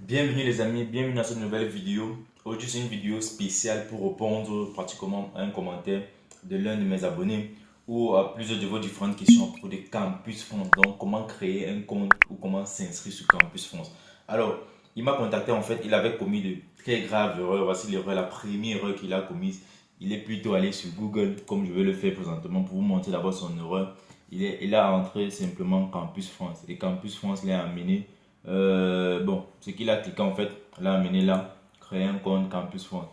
Bienvenue les amis, bienvenue dans cette nouvelle vidéo. Aujourd'hui c'est une vidéo spéciale pour répondre pratiquement à un commentaire de l'un de mes abonnés ou à plusieurs de vos différentes questions à propos de Campus France. Donc comment créer un compte ou comment s'inscrire sur Campus France. Alors il m'a contacté, en fait il avait commis de très graves erreurs. Voici l'erreur, la première erreur qu'il a commise. Il est plutôt allé sur Google comme je vais le faire présentement pour vous montrer d'abord son erreur. Il a entré simplement Campus France et Campus France l'a amené. Ce qu'il a cliqué en fait, l'a amené là, créer un compte Campus France.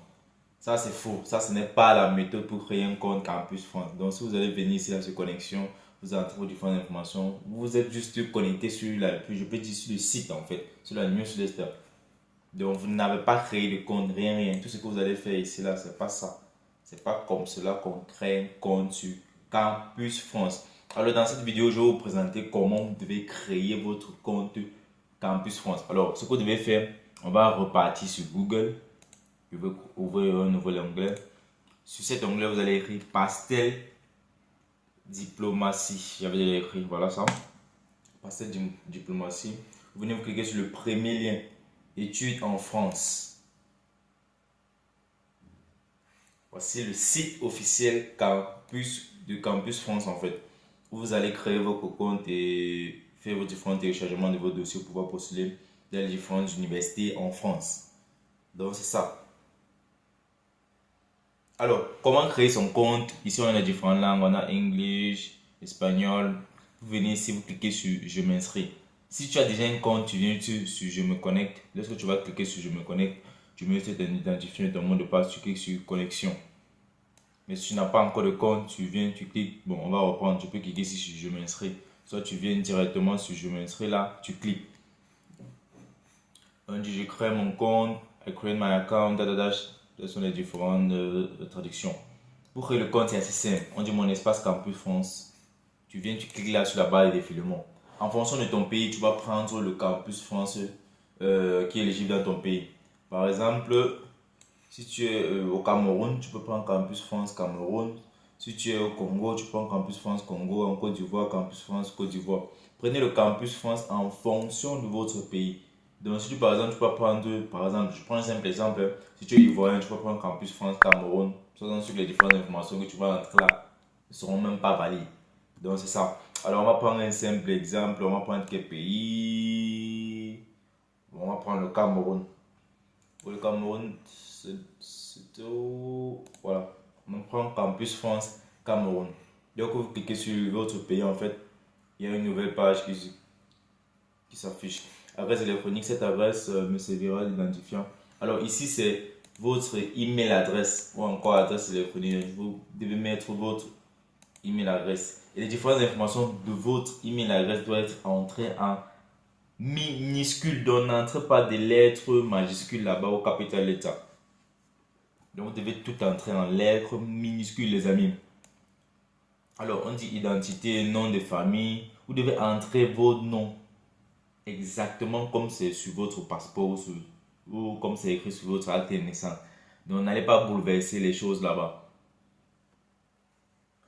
Ça c'est faux, ça ce n'est pas la méthode pour créer un compte Campus France. Donc si vous allez venir ici à cette connexion, vous entrez vos différentes informations, vous êtes juste connecté sur je peux dire sur le site en fait, sur la newsletter. Donc vous n'avez pas créé de compte, rien. Tout ce que vous allez faire ici là, c'est pas ça. C'est pas comme cela qu'on crée un compte sur Campus France. Alors dans cette vidéo, je vais vous présenter comment vous devez créer votre compte Campus France. Alors ce que vous devez faire, on va repartir sur Google. Je vais ouvrir un nouvel onglet. Sur cet onglet, vous allez écrire Pastel Diplomatie. J'avais déjà écrit, voilà ça. Pastel Diplomatie. Vous venez vous cliquer sur le premier lien. Études en France. Voici le site officiel de Campus France en fait. Où vous allez créer votre compte et faire vos différents téléchargements de vos dossiers pour pouvoir postuler dans les différentes universités en France. Donc c'est ça. Alors, comment créer son compte? Ici, on a différentes langues. On a English, espagnol. Vous venez ici, vous cliquez sur Je m'inscris. Si tu as déjà un compte, tu viens sur Je me connecte. Lorsque tu vas cliquer sur Je me connecte, tu mets ton identifiant, ton mot de passe, tu cliques sur Connexion. Mais si tu n'as pas encore de compte, tu viens, tu cliques. Bon, on va reprendre. Tu peux cliquer ici sur Je m'inscris. Soit tu viens directement sur Je m'inscris là, tu cliques. On dit je crée mon compte, I create my account, ce sont les différentes traductions. Pour créer le compte, c'est assez simple. On dit mon espace Campus France. Tu viens, tu cliques là sur la barre de défilement. En fonction de ton pays, tu vas prendre le Campus France qui est éligible dans ton pays. Par exemple, si tu es au Cameroun, tu peux prendre Campus France Cameroun. Si tu es au Congo, tu prends Campus France Congo. En Côte d'Ivoire, Campus France Côte d'Ivoire. Prenez le Campus France en fonction de votre pays. Donc, si tu, par exemple, tu peux prendre, par exemple, je prends un simple exemple. Si tu es ivoirien, tu peux prendre Campus France Cameroun. Soit sur les différentes informations que tu vas entrer là ne seront même pas valides. Donc, c'est ça. Alors, on va prendre un simple exemple. On va prendre quel pays? On va prendre le Cameroun. Pour le Cameroun, voilà. On prend Campus France Cameroun. Donc, vous cliquez sur votre pays, en fait, il y a une nouvelle page qui s'affiche. Adresse électronique, cette adresse me servira d'identifiant. Alors, ici, c'est votre email adresse ou encore adresse électronique. Vous devez mettre votre email adresse. Et les différentes informations de votre email adresse doivent être entrées en minuscule. Donc, n'entrez pas des lettres majuscules là-bas au capital lettre. Donc, vous devez tout entrer en lettres minuscules, les amis. Alors, on dit identité, nom de famille. Vous devez entrer vos noms exactement comme c'est sur votre passeport ou comme c'est écrit sur votre acte de naissance. Donc, n'allez pas bouleverser les choses là-bas.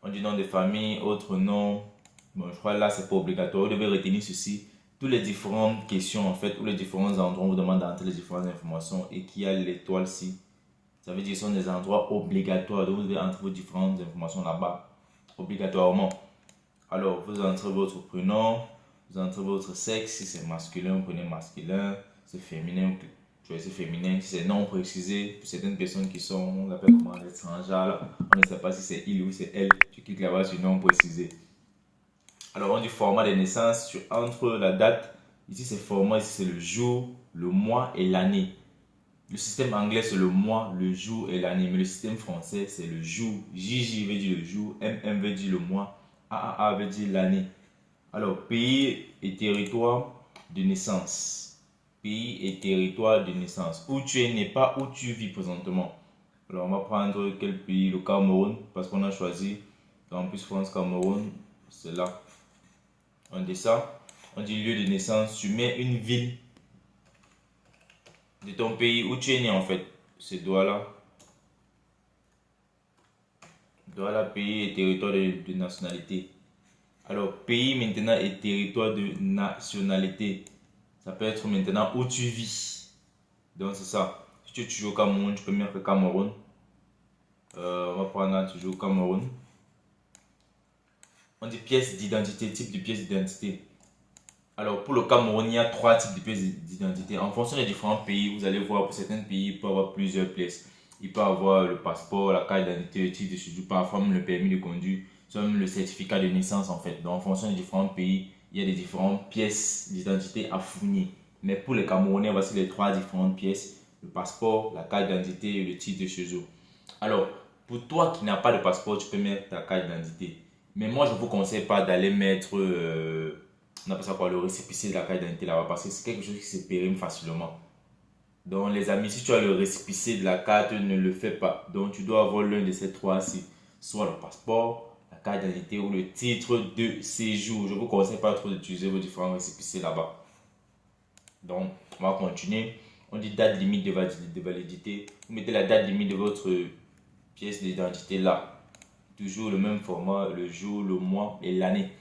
On dit nom de famille, autre nom. Bon, je crois là, c'est pas obligatoire. Vous devez retenir ceci. Toutes les différentes questions, en fait, ou les différents endroits, on vous demande d'entrer les différentes informations et qu'il y a l'étoile-ci. Ça veut dire que ce sont des endroits obligatoires. Donc, vous devez entrer vos différentes informations là-bas, obligatoirement. Alors, vous entrez votre prénom, vous entrez votre sexe. Si c'est masculin, vous prenez masculin. Si c'est féminin, vous choisissez féminin. Si c'est non précisé, pour certaines personnes qui sont, on l'appelle comment, étrangères, on ne sait pas si c'est il ou c'est elle. Tu cliques là-bas sur non précisé. Alors, on dit format de naissance, tu entres la date. Ici, c'est format, ici, c'est le jour, le mois et l'année. Le système anglais, c'est le mois, le jour et l'année. Mais le système français, c'est le jour. JJ veut dire le jour, MM veut dire le mois, AAA veut dire l'année. Alors, pays et territoire de naissance. Pays et territoire de naissance. Où tu es né, pas où tu vis présentement. Alors, on va prendre quel pays? Le Cameroun, parce qu'on a choisi Campus France Cameroun. C'est là. On dit ça. On dit lieu de naissance. Tu mets une ville de ton pays où tu es né en fait. C'est Douala. Douala, pays et territoire de nationalité. Alors, pays maintenant et territoire de nationalité. Ça peut être maintenant où tu vis. Donc c'est ça. Si tu es toujours au Cameroun, tu peux mettre Cameroun. On va prendre toujours Cameroun. On dit pièce d'identité, type de pièce d'identité. Alors pour le Cameroun, il y a 3 types de pièces d'identité. En fonction des différents pays, vous allez voir, pour certains pays, il peut y avoir plusieurs pièces. Il peut y avoir le passeport, la carte d'identité, le titre de séjour, parfois même le permis de conduire, soit même le certificat de naissance en fait. Donc en fonction des différents pays, il y a des différentes pièces d'identité à fournir. Mais pour les Camerounais, voici les 3 différentes pièces. Le passeport, la carte d'identité et le titre de séjour. Alors, pour toi qui n'as pas de passeport, tu peux mettre ta carte d'identité. Mais moi, je ne vous conseille pas d'aller mettre, on appelle ça quoi, le récépissé de la carte d'identité là-bas parce que c'est quelque chose qui se périme facilement. Donc, les amis, si tu as le récépissé de la carte, ne le fais pas. Donc, tu dois avoir l'un de ces trois-ci, soit le passeport, la carte d'identité ou le titre de séjour. Je ne vous conseille pas trop d'utiliser vos différents récépissés là-bas. Donc, on va continuer. On dit date limite de validité. Vous mettez la date limite de votre pièce d'identité là. Toujours le même format, le jour, le mois et l'année.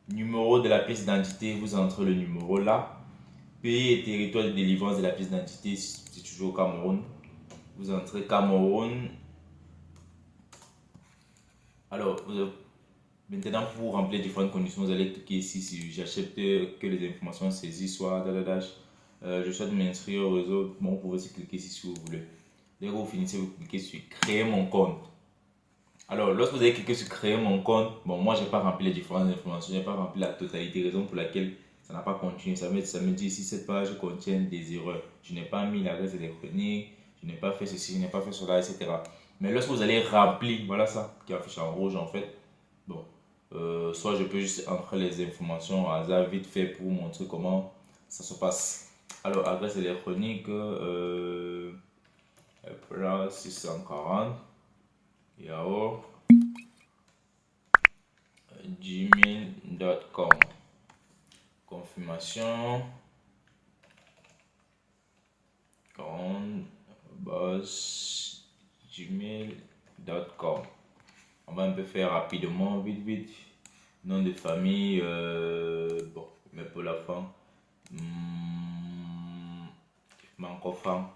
Numéro de la pièce d'identité, vous entrez le numéro là. Pays et territoire de délivrance de la pièce d'identité, c'est toujours Cameroun. Vous entrez Cameroun. Alors, maintenant pour remplir différentes conditions, vous allez cliquer ici si j'accepte que les informations saisies soient je souhaite m'inscrire au réseau. Bon, vous pouvez aussi cliquer ici si vous voulez. Dès que vous finissez, vous cliquez sur créer mon compte. Alors, lorsque vous avez cliqué sur créer mon compte, bon, moi, j'ai pas rempli les différentes informations, j'ai pas rempli la totalité, raison pour laquelle ça n'a pas continué. Ça me dit ici, cette page contient des erreurs. Je n'ai pas mis l'adresse électronique, je n'ai pas fait ceci, je n'ai pas fait cela, etc. Mais lorsque vous allez remplir, voilà ça qui affiche en rouge en fait. Bon, soit je peux juste entrer les informations à hasard vite fait pour vous montrer comment ça se passe. Alors, adresse électronique, plan 640. Yahoo, gmail.com. Confirmation. gmail.com. On va un peu faire rapidement, vite, vite. Nom de famille, bon, mais pour la fin. Encore fin.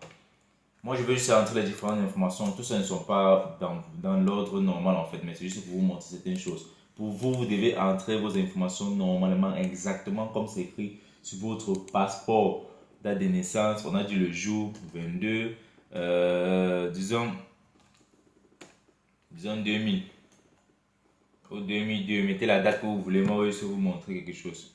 Moi, je veux juste entrer les différentes informations. Tout ça ne sont pas dans l'ordre normal en fait, mais c'est juste pour vous montrer certaines choses. Pour vous, vous devez entrer vos informations normalement, exactement comme c'est écrit sur votre passeport. Date de naissance, on a dit le jour 22, disons 2000. Au 2002, mettez la date que vous voulez, moi, je vais vous montrer quelque chose.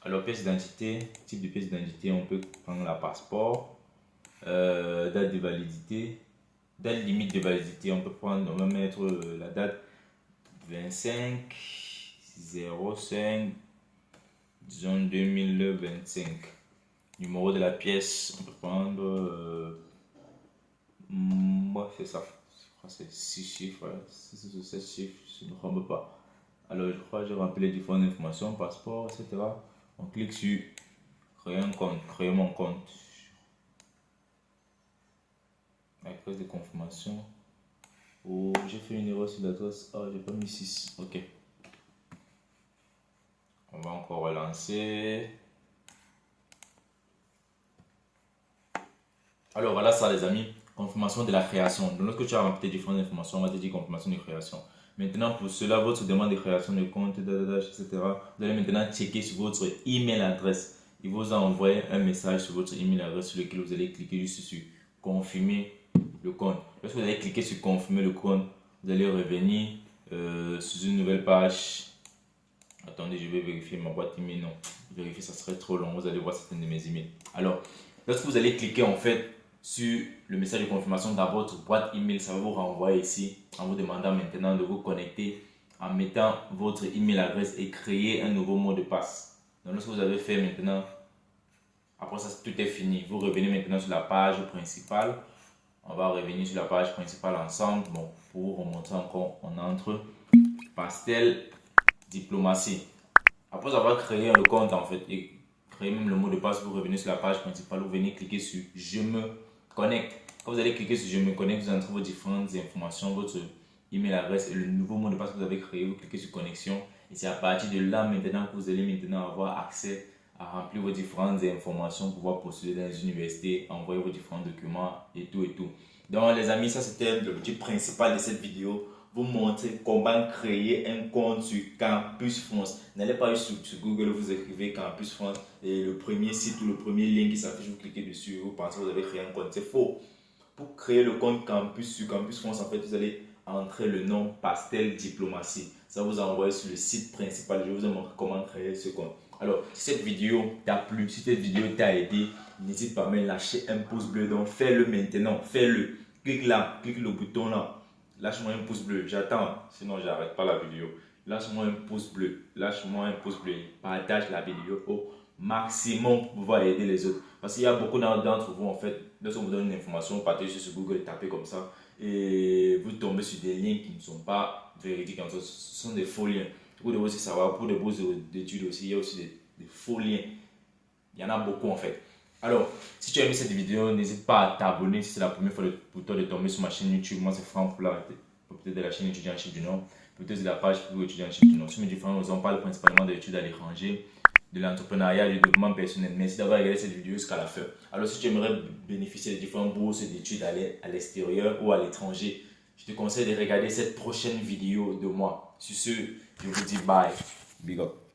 Alors, pièce d'identité, type de pièce d'identité, on peut prendre la passeport. Date de validité, date limite de validité, on va mettre la date 25 05 disons 2025. Numéro de la pièce, on peut prendre c'est ça, je crois que c'est 6 chiffres, 6 ou 7 chiffres, je ne me trompe pas. Alors je crois que j'ai rempli les différentes informations, passeport, etc. On clique sur créer un compte, créer mon compte. Avec de confirmation. Oh, j'ai fait une erreur sur l'adresse. Ah, j'ai pas mis 6. Ok. On va encore relancer. Alors voilà ça les amis. Confirmation de la création. Donc lorsque tu as rempli différentes informations, on va te dire confirmation de création. Maintenant pour cela, votre demande de création de compte, etc. Vous allez maintenant checker sur votre email adresse. Il vous a envoyé un message sur votre email adresse sur lequel vous allez cliquer juste sur confirmer le compte. Lorsque vous allez cliquer sur confirmer le compte, vous allez revenir sur une nouvelle page. Attendez, je vais vérifier ma boîte email. Non, vérifier, ça serait trop long. Vous allez voir certains de mes emails. Alors, lorsque vous allez cliquer en fait sur le message de confirmation dans votre boîte email, ça va vous renvoyer ici en vous demandant maintenant de vous connecter en mettant votre email adresse et créer un nouveau mot de passe. Donc, lorsque vous avez fait maintenant, après ça, tout est fini. Vous revenez maintenant sur la page principale. On va revenir sur la page principale ensemble. Bon, pour vous remontrer encore, on entre Pastel Diplomatie. Après avoir créé le compte en fait et créer même le mot de passe, vous revenez sur la page principale, vous venez cliquer sur je me connecte. Quand vous allez cliquer sur je me connecte, vous entrez vos différentes informations, votre email adresse et le nouveau mot de passe que vous avez créé, vous cliquez sur connexion et c'est à partir de là maintenant que vous allez maintenant avoir accès à remplir vos différentes informations pour pouvoir postuler dans les universités, envoyer vos différents documents et tout et tout. Donc les amis, ça c'était l'objectif principal de cette vidéo. Vous montrer comment créer un compte sur Campus France. N'allez pas sur Google, vous écrivez Campus France et le premier site ou le premier lien qui s'affiche, vous cliquez dessus, vous pensez que vous avez créé un compte. C'est faux. Pour créer le compte Campus sur Campus France, en fait, vous allez entrer le nom Pastel Diplomatie. Ça vous envoie sur le site principal. Je vais vous montrer comment créer ce compte. Alors, si cette vidéo t'a plu, si cette vidéo t'a aidé, n'hésite pas à me lâcher un pouce bleu. Donc, fais-le maintenant, fais-le. Clique là, clique le bouton là. Lâche-moi un pouce bleu, j'attends, sinon j'arrête pas la vidéo. Lâche-moi un pouce bleu, lâche-moi un pouce bleu. Partage la vidéo au maximum pour pouvoir aider les autres. Parce qu'il y a beaucoup d'entre vous, en fait, lorsqu'on vous donne une information, partagez sur Google, tapez comme ça, et vous tombez sur des liens qui ne sont pas véridiques, ce sont des faux liens. Vous devez aussi savoir, pour des bourses d'études aussi, il y a aussi des faux liens. Il y en a beaucoup en fait. Alors, si tu as aimé cette vidéo, n'hésite pas à t'abonner si c'est la première fois pour toi de tomber sur ma chaîne YouTube. Moi, c'est Franck Poulard, peut-être de la chaîne étudiant en Chine du Nord, peut-être de la page pour étudiants en Chine du Nord. Sur mes différents réseaux, on parle principalement de l'étude à l'étranger, de l'entrepreneuriat, du développement personnel. Merci d'avoir regardé cette vidéo jusqu'à la fin. Alors, si tu aimerais bénéficier des différentes bourses d'études à l'extérieur ou à l'étranger, je te conseille de regarder cette prochaine vidéo de moi. Sur ce, je vous dis bye. Big up.